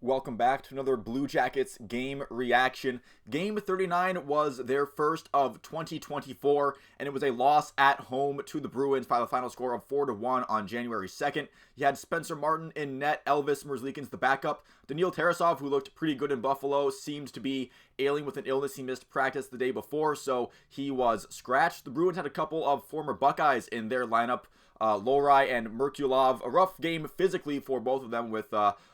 Welcome back to another Blue Jackets game reaction. Game 39 was their first of 2024, and it was a loss at home to the Bruins by the final score of 4-1 on January 2nd. You had Spencer Martin in net, Elvis Merzlikins the backup. Daniil Tarasov, who looked pretty good in Buffalo, seems to be ailing with an illness. He missed practice the day before, so he was scratched. The Bruins had a couple of former Buckeyes in their lineup. Lohrei and Merkulov. A rough game physically for both of them, with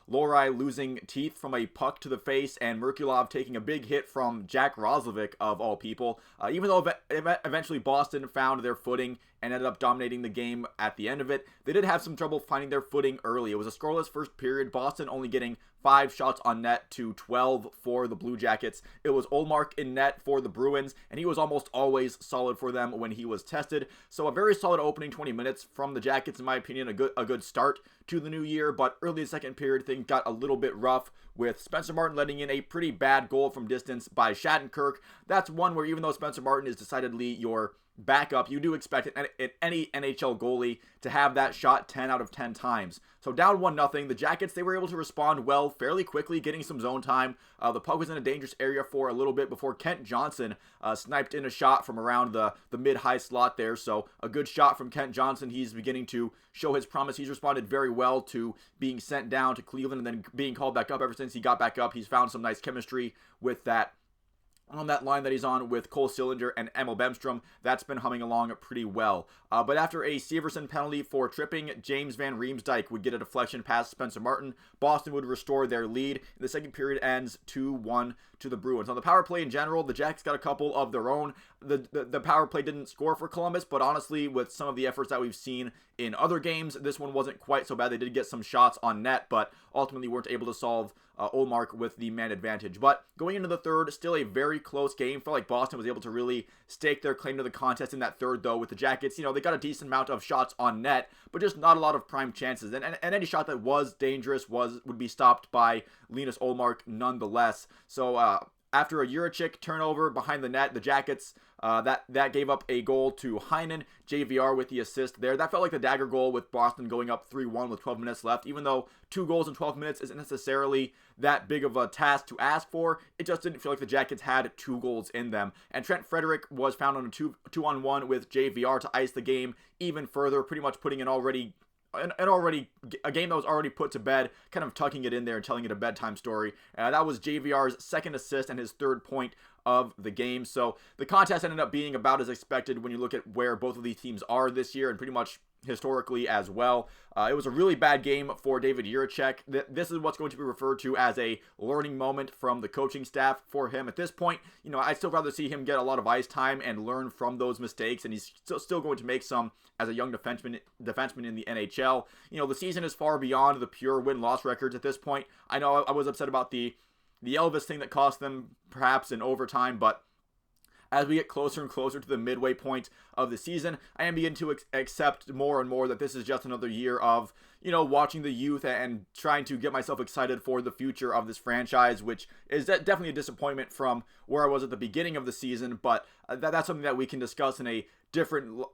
Lohrei losing teeth from a puck to the face and Merkulov taking a big hit from Jack Roslovic, of all people. Even though eventually Boston found their footing and ended up dominating the game at the end of it, they did have some trouble finding their footing early. It was a scoreless first period, Boston only getting 5 shots on net to 12 for the Blue Jackets. It was Ullmark in net for the Bruins, and he was almost always solid for them when he was tested. So a very solid opening 20 minutes from the Jackets, in my opinion. A good start to the new year, but early in the second period, things got a little bit rough, with Spencer Martin letting in a pretty bad goal from distance by Shattenkirk. That's one where, even though Spencer Martin is decidedly your backup, you do expect any NHL goalie to have that shot 10 out of 10 times. So down 1-0, the Jackets, they were able to respond well fairly quickly, getting some zone time. The puck was in a dangerous area for a little bit before Kent Johnson sniped in a shot from around the mid-high slot there. So a good shot from Kent Johnson. He's beginning to show his promise. He's responded very well to being sent down to Cleveland and then being called back up. Ever since he got back up, he's found some nice chemistry with that on that line that he's on with Cole Sillinger and Emil Bemstrom. That's been humming along pretty well. But after a Severson penalty for tripping, James Van Riemsdyk would get a deflection past Spencer Martin. Boston would restore their lead. The second period ends 2-1 to the Bruins. On the power play in general, the Jacks got a couple of their own. The power play didn't score for Columbus, but honestly, with some of the efforts that we've seen in other games, this one wasn't quite so bad. They did get some shots on net, but ultimately weren't able to solve Ullmark with the man advantage. But going into the third, still a very close game. Felt like Boston was able to really stake their claim to the contest in that third, though, with the Jackets. They got a decent amount of shots on net, but just not a lot of prime chances. And any shot that was dangerous would be stopped by Linus Ullmark nonetheless. So after a Juracek turnover behind the net, the Jackets, that gave up a goal to Heinen. JVR with the assist there. That felt like the dagger goal, with Boston going up 3-1 with 12 minutes left. Even though 2 goals in 12 minutes isn't necessarily that big of a task to ask for, it just didn't feel like the Jackets had 2 goals in them. And Trent Frederick was found on a 2-on-1 with JVR to ice the game even further, pretty much putting a game that was already put to bed, kind of tucking it in there and telling it a bedtime story. That was JVR's second assist and his 3rd point of the game. So the contest ended up being about as expected when you look at where both of these teams are this year, and pretty much historically as well. It was a really bad game for David Juracek. This is what's going to be referred to as a learning moment from the coaching staff for him. At this point, I'd still rather see him get a lot of ice time and learn from those mistakes, and he's still going to make some as a young defenseman in the NHL. The season is far beyond the pure win-loss records at this point. I know I was upset about the Elvis thing that cost them perhaps in overtime, but as we get closer and closer to the midway point of the season, I am beginning to accept more and more that this is just another year of, watching the youth and trying to get myself excited for the future of this franchise, which is definitely a disappointment from where I was at the beginning of the season. But that's something that we can discuss in a different,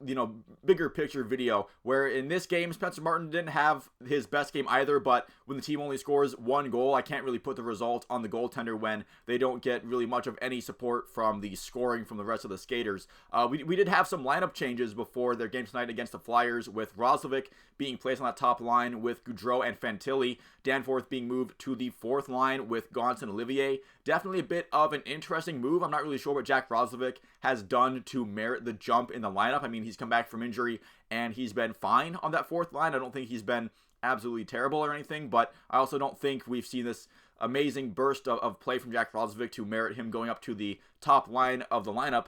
bigger picture video, where in this game, Spencer Martin didn't have his best game either, but when the team only scores 1 goal, I can't really put the result on the goaltender when they don't get really much of any support from the scoring from the rest of the skaters. We did have some lineup changes before their game tonight against the Flyers, with Roslovic being placed on that top line with Goudreau and Fantilli, Danforth being moved to the 4th line with Gaunce and Olivier. Definitely a bit of an interesting move. I'm not really sure what Jack Roslovic has done to merit the jump in the lineup. I mean, he's come back from injury and he's been fine on that 4th line. I don't think he's been absolutely terrible or anything, but I also don't think we've seen this amazing burst of play from Jack Roslovic to merit him going up to the top line of the lineup.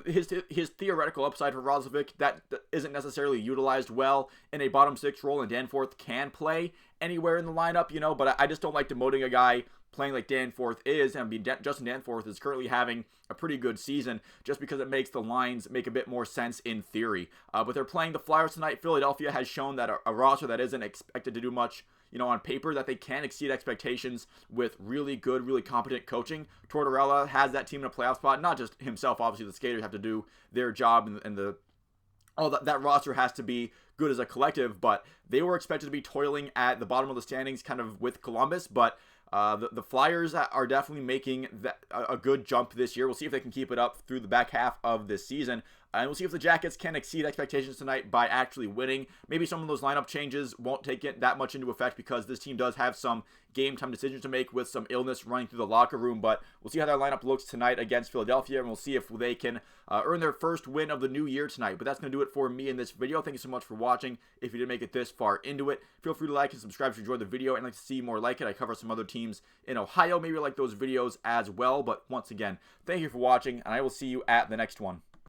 His theoretical upside for Roslovic, that isn't necessarily utilized well in a bottom 6 role, and Danforth can play anywhere in the lineup, but I just don't like demoting a guy playing like Danforth is. I mean, Justin Danforth is currently having a pretty good season, just because it makes the lines make a bit more sense in theory. But they're playing the Flyers tonight. Philadelphia has shown that a roster that isn't expected to do much, on paper, that they can exceed expectations with really good, really competent coaching. Tortorella has that team in a playoff spot. Not just himself, obviously the skaters have to do their job, and that roster has to be good as a collective, but they were expected to be toiling at the bottom of the standings kind of with Columbus. But The Flyers are definitely making a good jump this year. We'll see if they can keep it up through the back half of this season. And we'll see if the Jackets can exceed expectations tonight by actually winning. Maybe some of those lineup changes won't take it that much into effect because this team does have some game time decisions to make with some illness running through the locker room. But we'll see how that lineup looks tonight against Philadelphia, and we'll see if they can earn their first win of the new year tonight. But that's going to do it for me in this video. Thank you so much for watching. If you did make it this far into it, feel free to like and subscribe if you enjoyed the video and like to see more like it. I cover some other teams in Ohio. Maybe you like those videos as well. But once again, thank you for watching, and I will see you at the next one.